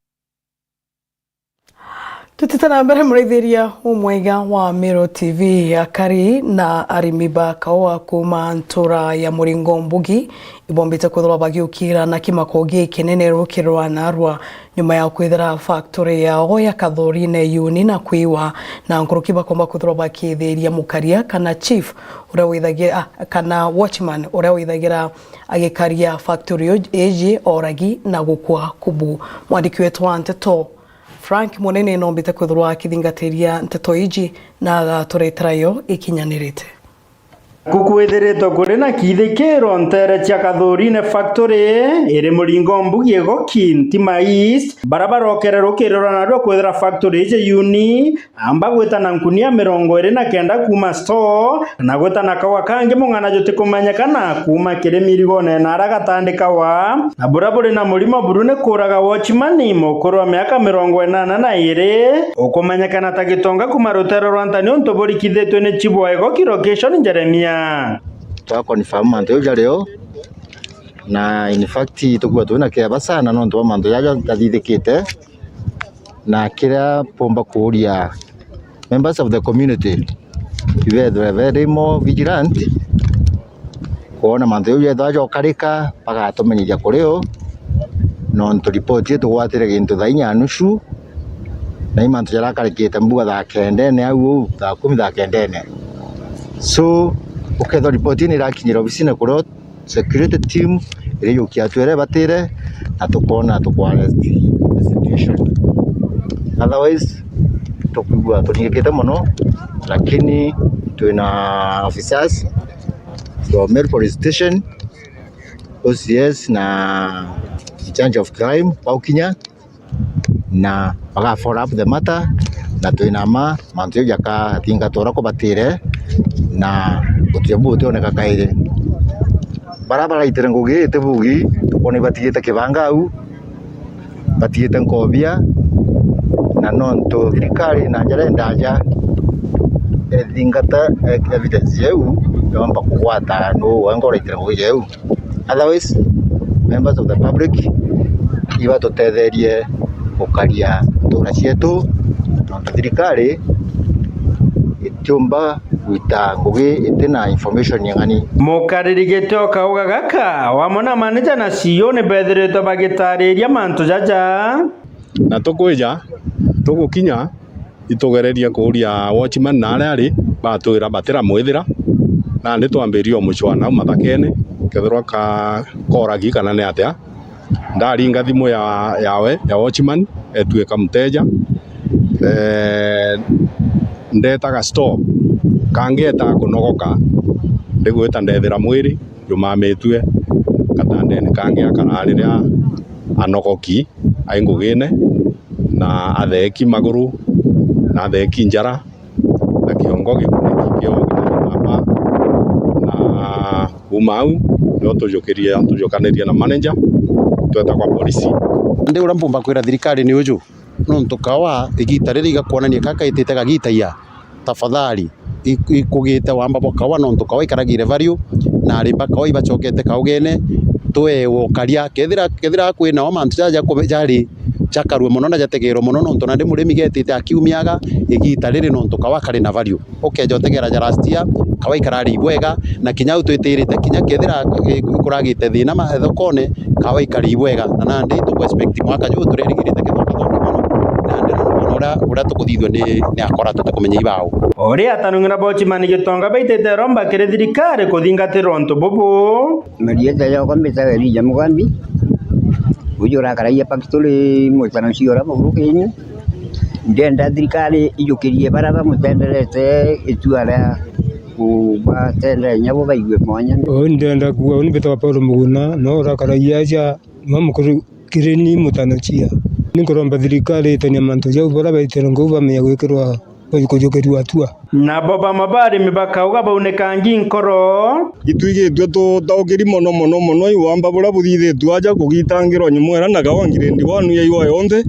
tutitana mbere mureithiria umwega wa Meru TV akari na arimiba kaoa kuma ntura ya muringo mbugi ibombite kuthora bagiukira na kimakogi kinene rukirwa narwa nyuma ya kwithira factory yao ya Kathorine Uni na kwiwa na nkuruki bakomba kuthora bakithiria mukaria kana chief uria withagira kana watchman uria withagira agikaria factory eji oragi na gukwa kubu mwandiki wetu wa Nteto Frank Munene nombite kuthurwa akithingatiria nteto iji na agaturetera yo ikinyanirite Kukwithiritwo kuri na kithikiro ntere cia Kathurine factory iri muringo mbugie goki Ntima East barabara okererukirira narwo kwithira factory je uni amba gwitana nkunia 29 kuma store na gwitana kawa kangi mung'ana juti kumenyekana kuma kiri mirigo na aragatandika wa na buraburi na murimo burune kuraga watchman mukuru wa miaka 82 ukumenyekana ta gitonga kuma rutero rwa Ntani untobori kithitwe ni Chibwa goki location Jeremia twa confirm manto ya leo na in fact tukua tuna kiaba sana no ndo manto ya tathithikite na kira pomba kuria members of the community we very more vigilant kuona manto ya dajo karika paga tumenyithia kureo no ndo report yetu gwatire gintu thainya nusu na imanto ya karikite mbuga tha kendene au tha 10 tha kendene so uketho ripoti ni rakinyira obisine kuro security team iri yukia twere batire na tukona arrest the situation otherwise tukugwa tunigekete muno lakini tuna officers from Meru police station OCS na change of crime paukinya na baga follow up the matter na tuinama mantu yaka tinga tora ko batire na utiabu utioneka kaire barabara itire ngugi itebugi tukoni batigite kibanga au batigite nkobia na nonto thirikari na njara ndaja thingata evidence yeu yomba kugwata no wangora itire ngugi yeu otherwise members of the public iba tutetherie ukaria tura cietu no thirikari itiumba wita ngugi itina information yangani mukaririgete kauga gaka wamona manager na CEO ne bethiritwe bagitariria mantu jaja na tukwija tugukinya itugereria kuria watchman na ari batwira batira mwithira na ndi twambirio muchwana mathakene kethirwa ka koragi kana ne atia ndaringa thimu yawe ya watchman etuika mteja ndetaga store kangeta kunogoka ndigwita ndethira mwiri jumamitwe katandene kangi akarariria anogoki aingugine na atheki maguru na atheki njara na kiongo gikuniki kio gitamba na umau no tujokaniria na manager tweta kwa polisi ndi ura mbumba kwira thirikari ni uju no ntukawa igita riri gakuonania kaka itete gagitaia tafadhali ikugite wamba bokawa no ntukawa ikaragire value na rimba kawa ibachokete kaugene twe wokaria kethira kwina o mantu jaja kubejari chakarwe muno na jategero muno no ntona ndi murimi getite akiumiaga igita riri no ntukawa kari na value jotegera jarastia kawa ikarari ibwega na kinya utwitirite kinya kethira kuragite thina mathokone kawa ikari ibwega na nandi tu expect mwaka ju turerigirite kithoka ura tukuthithwe ni akora tutakumenya ibao ori atanungira bochimani gitonga baitete romba kire thirikari kuthingatira ntu bubu mediete yo kwambita weri jamugambi ujura karaia pakituli mwetano ciora murukinyi ndenda thirikari ijukirie baraba mutenderete ituara kuba tende nyabo baigwe mwanya ndenda kuwa unibeta Paulo Muguna no rakaraia ja mamukuru kireni mutanachia nikoromba thirikari tania mantu jau baraba itero nguva menya gwikirwa kujukirwa atua na baba mabari mibaka uga baunekangi nkoro itwigitwe tutogiri mono iwamba bura buthithitwe aja kugitangirwa nyumwera na gawangire ndi wanu ya iwa yonde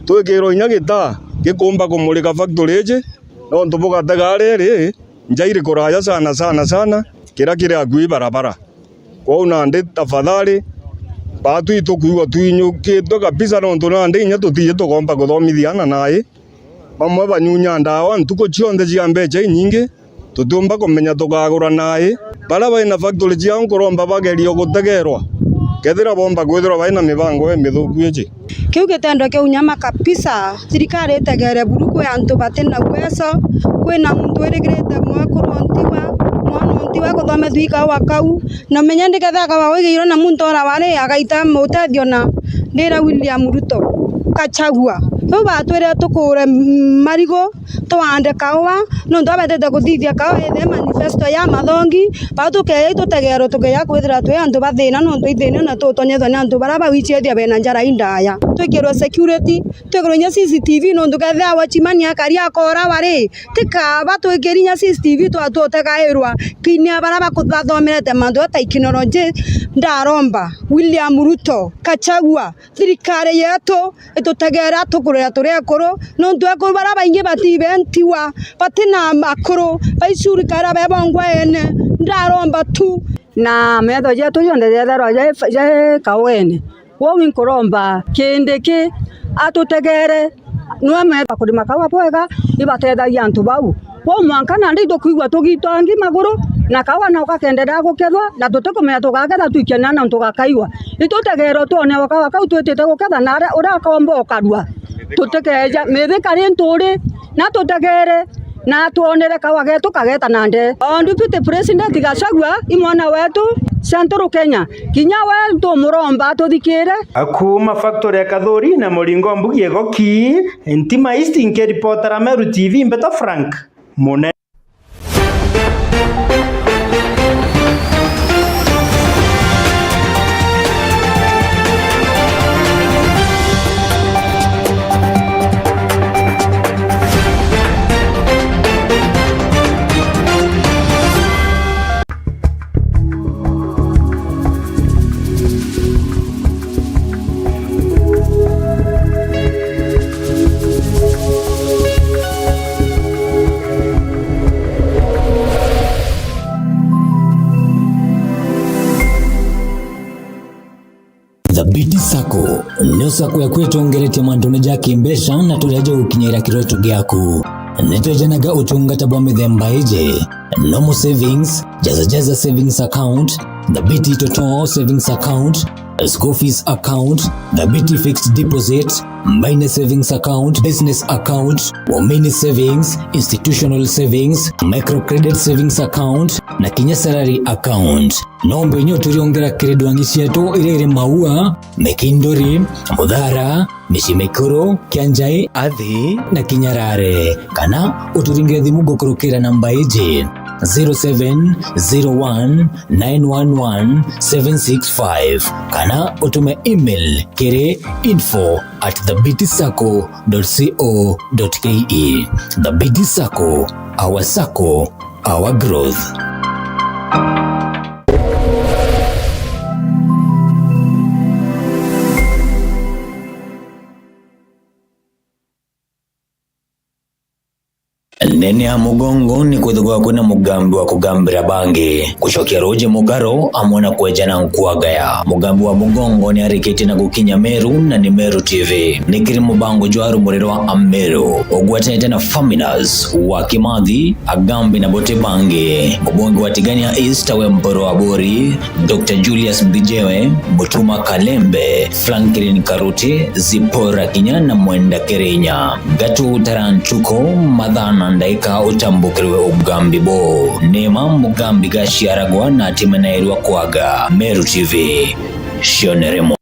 twikirwa inyagita gikumba kumulika factory je no ntubuga tagarere njaire kuraya sana kira agui barabara kwa una ndi tafadhali batu itukuwa tuinyukitwe kabisa no ntuna ndi nya tutiye tukomba kuthomithiana naye bamwe banyunya ndawa ntuko cionthe cia mbeca inyingi tutumba kumenya tukagura naye bara baina factory cia nkuromba bagerio gutegerwa kethira bomba kwithirwa baina mibango mithuku iji kiu gitendo kiu nyama kabisa thirikari itegere buruku ya antu batena uwezo kwina muntu irigirite mwakurontiwa mwanontiwa kuthome thwika wakau na menya ndikethaga wawigiirwo na muntu ora wari agaita mutethio na ndira William Ruto kachagua no batwire tukure marigo twande kawa no ndo abetete kuthithia kawa ethe manifesto ya mathongi batuke tutegero tukeya kwithira twi andu bathina no twithina na tutonyethwa na andu bara bawichethia bena njara indaya twikirwo security twikirwo nya CCTV no nduketha wachimania kari akora wari tikaba twikirinya CCTV twatutegairwa kinya bara bakuthathomerete mandu ta technology ndaromba William Ruto Kachagua thirikari yetu itutegera tukurira turekuru no ndwekuru bara baingi batibentiwa batina makuru baicurikara bebongwa ene ndaromba tu na metho yetu yonde yethero ye kawene wo winkuromba kindiki atutegere no meta kurima kawa bwega ibatethagia antu bau wo mwanka na ndi tukuigwa tugitangi maguru na kawa na ukakenderera gukethwa na tutukumenya tugaketha twikiana na tugakaiwa itutegero tuone wakawa kau twitite guketha na urakomba ukarua tutekeja methikari nturi na tutegere na tuonere kawa getu kageta nande ondu pite president Gachagua imwana wetu Central Kenya kinya wetu muromba tuthikire akuma factory ya Kathuri na Moringo Mbugie goki Ntima East nke reporter Meru TV Mbeto Frank Mone Thabiti Sacco nio sako ya kwetongeretie mantune jaki mbesha na tuleja ukinyira kiroto gyaku netojenaga utungata bwa mithemba ije normal savings jaza savings account Thabiti Toto savings account school fees account Thabiti fixed deposit minor savings account business account women savings institutional savings microcredit savings account na kinya salary account nombe nyo turiongera kiredwangi cietu irere maua mekindori muthara mishimekoro kianjai athi na kinyarare kana uturingire thimu gukurukira namba ije 0701911765 kana utume email kire info@thabitisaco.co.ke. Thabiti Sacco, our Sacco, our growth. Nene ya mugongo ni kuthugwa kuna mugambi wa kugambira bangi kuchokia roje mugaro amona kwejana nkuagaya mugambi wa mugongo ni ariketi na gukinya Meru na ni Meru TV nikiri mubango jwaru muriro wa Meru ogwatete na Faminas wa Kimathi agambi na bote bangi mubongi wa Tigania East we mporo wa Bori Dr. Julius Bijewe Mutuma Kalembe Franklin Karuti Zipora Kinyana Mwenda Kerenya Gatu Taranchuko Madhana ndaika utambukiriwe ugambi bo nema mugambi gashiaragwa na timenairwa kwaga Meru TV shioneremo.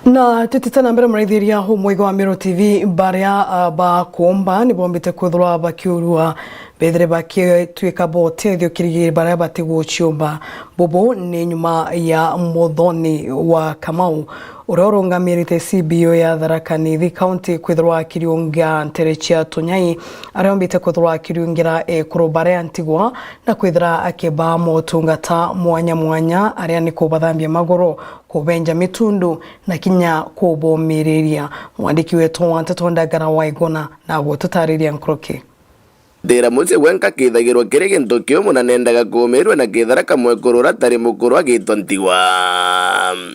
Na tutitana mbere mraithiria ho mwego wa Meru TV baria ba kuomba ni bombite kwithwa bakiurua bethere bakitwika botethio kirigiri baria batigwo chiomba bobo ni nyuma ya muthoni wa Kamau urorongamirite CBO ya Tharaka Nithi County kwithwa kirionga nterechia Tunyai ariombite kwithwa kiriongira kurobaria ntigwa na kwithira akeba motungata mwanya aria ni kubathambia magoro kubenja mitundu na kinya kubomireria mwandiki wetu Wantatonda Gara Waigona na gututariria nkroke. Ndira muci wenka kithagirwa kiri gintu kiumu na nendaga kumirwe na kithara kamwe kurura tari mukuru agitwa ntigwa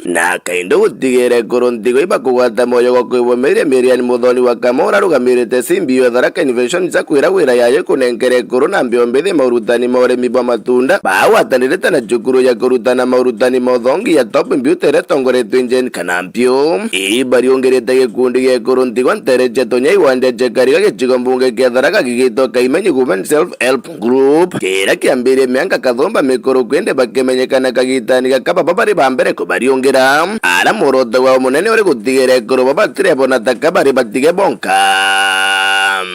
na kaindo gutigire kuru ntigwa iba kugwata moyo go kwibomeria Miriam Muthoni wa Kamora rugamirite Simbio Tharaka Innovation za kwira wira yayo kunenkere kuru na mbiombithi maurutani maurimi bwa matunda bawatanirite na cukuru ya kurutana maurutani mothongi ya top mbiutere tongoretwe njen kanampio ibari ongerete gikundi gia kuru ntigwa ntereche tonyai wande chekariga gicigo mbunge kia Tharaka gigitoka Imenyi Women Self Help Group kira kiambire mianga kathomba mikoro kwende bakemenyekana kagitani gakaba babari bambere ko bariongera ara moroto wa munene uri gutigere koro babatire bona takabari batige bonka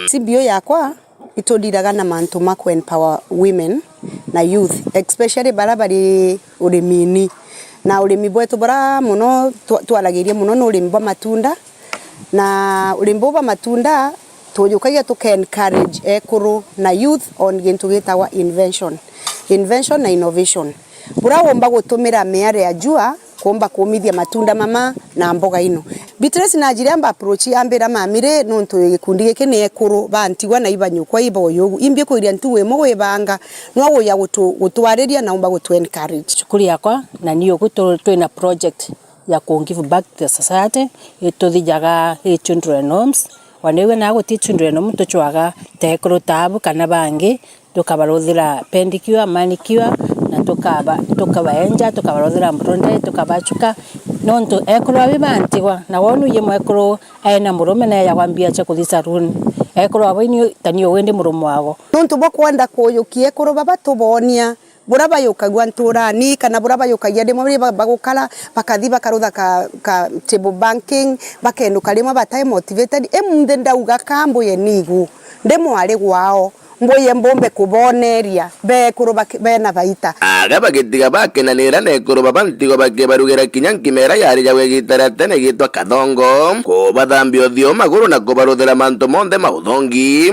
Simbio yakwa itodiraga na mantu mako empower women na youth especially barabari urimini na urimi bwetu bara muno twalagirie muno no urimi bwa matunda na urimi bwa matunda tujukagia tuka encourage ekuru na youth on gintu gitawa invention na innovation bura womba gutumira miare ya jua komba kumithia matunda mama na mboga ino Beatrice na njira amba approach ambira mamire nonto gikundi giki ni ekuru bantigwa na ibanyukwa iboyogu imbie kuiria ntuwe mugwibanga no guya gutwariria na umba gutu encourage chukuri yakwa na niyo gutwena project ya ku give back to the society ituthijaga children homes wanewe na guti children home tuchwaga tekuru tabu kana bangi tukabaruthira pedicure manicure na tukabaenja tukabaruthira mbronde tukabachuka nonto ekuru abibantigwa na wonu ye mwekuru aina murume na ya kwambia cha kuthisa run ekuru abini tanio wende murumo wago nonto bokwenda kuyukie ekuru baba tubonia buraba yokagwa nturani kana buraba yokagia demo bagukala bakathi bakarutha ka table banking bakendo kalimo batae motivated emunde ndauga kambo ye nigu ndemo ale gwao mboye mbombe kuboneria be kuruba bena baita agaba gitiga bakenanira ne kuruba bantigo bakebarugera kinyankimera yari yawe gitara tene gitwa kathongo ko bathambio thio maguru na kubaruthira manto monde mauthongi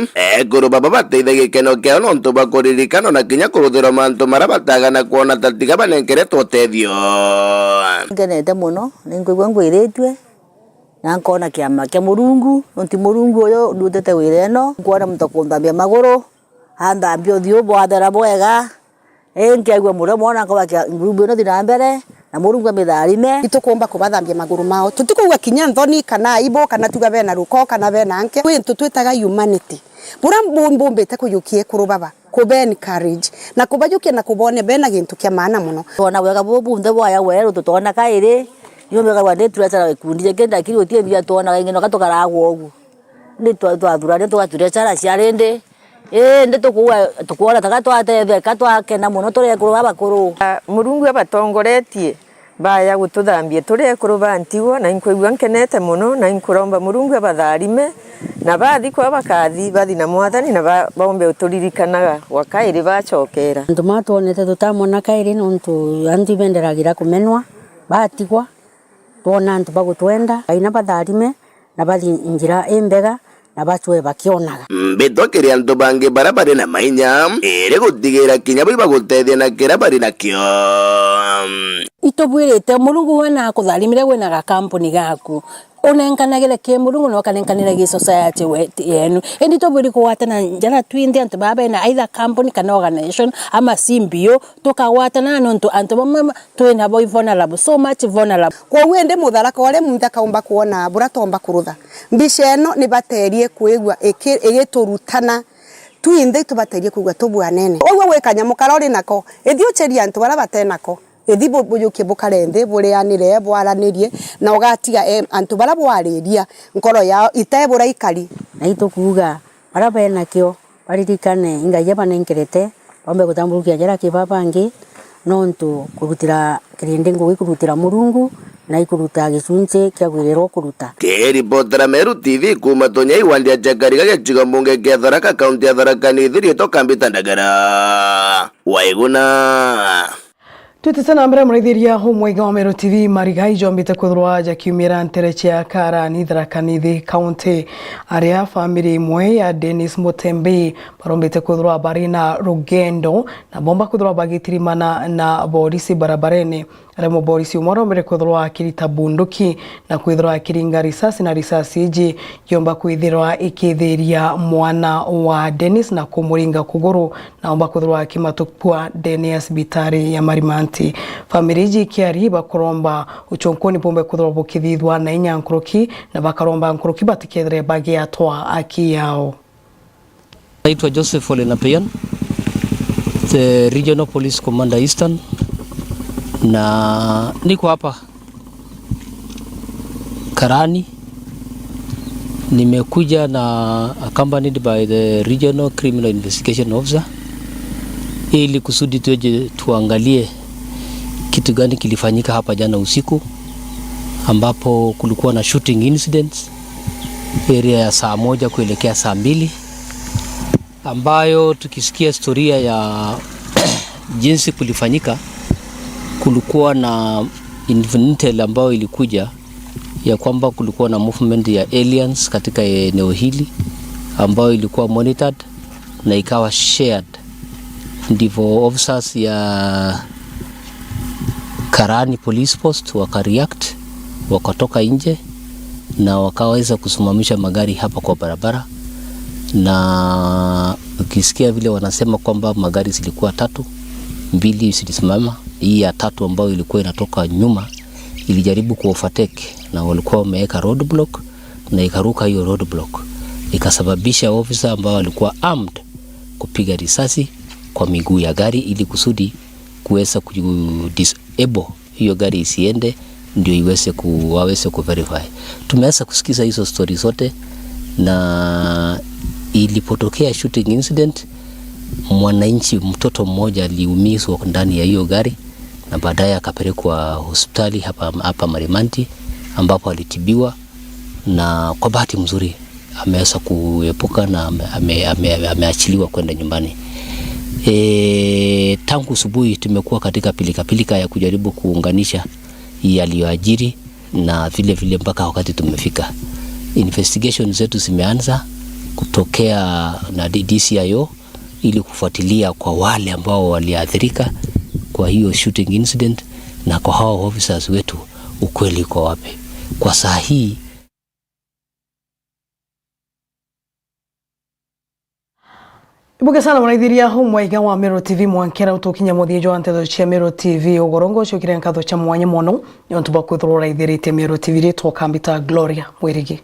kuruba babateithagia keno keo nonto bakuririkano na kinya kuruthira manto marabataga na kuona tatiga banenkeretwo tethio ngenete muno ningwigwa ngwiritwe na nkona kiama kia murungu nonti murungu uyo ndutete wira eno kuona muntu kunthambia maguru handambio thio bwathera bwega nkiagua muno mwana kwakia ngurumbu no thina mbere na murungu amitharime itukumba kubathambia maguru mao tutikuga kinya nthoni kana ibo kana tuga bena ruko kana bena anke wintu twitaga humanity bura mbombete kuyukie kurubaba kube encourage na kubajukia na kubone bena gintu kia maana muno tona wega bubunthe bwaya weru tutona kairi yomega wande turacara ikundi kenda kiri utie bia tona ngino katokaragwo ogu ndi twathurane tugaturacara ciarinde ndi tukuona tagatwatetheka katwakena muno turi kuru abakuru murungu abatongoretie baya gututhambie turi kuru bantigwo na inkwigwa nkenete muno na inkuromba murungu abatharime na bathi kwa bakathi bathi na mwathani na bombe uturirikanaga wakairi bachokera ndu matonete tutamona kairi nontu antu benderagira kumenwa batigwa tona ntu bagutwenda aina batharime na bathi njira imbega na batwe bakionaga mbitokiri antu bangi barabari na mainya ere gutigira kinya biba gutethia na kirabari na kio itobwirite murungu wana kutharimire wena ga company gaku unenkanagire ke murungu no kanenkanira gi society yenu endi tobwiri kuwatana njara twindi antu baba na either company kana organization ama Simbio tukawatana nontu antu mama twina boy vulnerable so much vulnerable kwa wende mutharaka wale muntu akaumba kuona bura tomba kurutha mbica eno ni baterie kuigwa egeturutana twinde tubaterie kuigwa tubwanene ogwe wekanya mukarori nako ethio cheria antu bara batenako ethibo buyukie bukarende burianire bwaranirie na ugatiga antu bara bwariria nkoro yao itebura ikari na itukuga bara bena kio baririkane ingaye banenkerete ombe gutamburukia njara kibabangi nontu kurutira kirinde ngugi kurutira murungu na ikuruta gicunje kia gwirero kuruta Keripotera Meru TV kuma tonyai wandia chakariga gecigo mbunge kia Tharaka kaunti ya Tharaka nithiri tokambita ndagara waiguna tutitana mbere muraithiria humwe wa Meru TV marigai jombite kuthurwa jakiumira ntereche ya kara ni Tharaka nithi kaunti aria family imwe ya Dennis Mutembe barombite kuthurwa bari na rugendo na bomba kuthurwa bagitirimana na borisi barabarene Remo Boris umoro mbere kwithirwa akirita bunduki na kwithirwa akiringa risasi na risasi iji yomba kwithirwa ikithiria mwana wa Dennis na kumuringa kuguru na omba kwithirwa akimatupua Dennis bitari ya Marimanti. Family iji kiari bakuromba uchonkoni pombe kwithirwa bukithithwa na inya nkroki na bakaromba nkroki batikethre bagi atwa aki yao. Naitwa Joseph Olenapian, the Regional Police Commander Eastern, na niko hapa Karani. Nimekuja na accompanied by the Regional Criminal Investigation Officer ili kusudi tuje tuangalie kitu gani kilifanyika hapa jana usiku, ambapo kulikuwa na shooting incidents area ya saa 1 kuelekea saa 2, ambayo tukisikia historia ya jinsi kulifanyika, kulikuwa na intel ambayo ilikuja ya kwamba kulikuwa na movement ya aliens katika eneo hili ambayo ilikuwa monitored na ikawa shared. Ndivyo officers ya Karani Police Post wakareact, wakatoka nje na wakaweza kusimamisha magari hapa kwa barabara, na ukisikia vile wanasema kwamba magari zilikuwa 3, 2 zilisimama. Hii ya 3 ambayo ilikuwa inatoka nyuma ilijaribu kuovertake na walikuwa wameweka roadblock na ikaruka hiyo roadblock, ikasababisha officer ambao walikuwa armed kupiga risasi kwa miguu ya gari ili kusudi kuweza disable hiyo gari isiende, ndio waweze kuverify. Tumeweza kusikiza hizo story zote, na ilipotokea shooting incident, mwananchi mtoto mmoja aliumizwa ndani ya hiyo gari na baadaye akapelekwa hospitali hapa Marimanti ambapo alitibiwa, na kwa bahati mzuri ameweza kuepuka na ameachiliwa kwenda nyumbani. Tangu asubuhi tumekuwa katika pilika ya kujaribu kuunganisha yaliyoajiri na vile mpaka wakati tumefika. Investigation zetu zimeanza kutokea na DCIO ili kufuatilia kwa wale ambao waliathirika kwa hiyo shooting incident, na kwa hao officers wetu ukweli uko wapi kwa saa hii. Ibuke sana muraithiria humwaiga wa Meru TV mwankera utukinya muthiejo antedo cia Meru TV ugorongo cio kirenka tho cha mwanya mono yontuba kwithurura ithirite Meru TV ritwo kambita Gloria Mwirigi.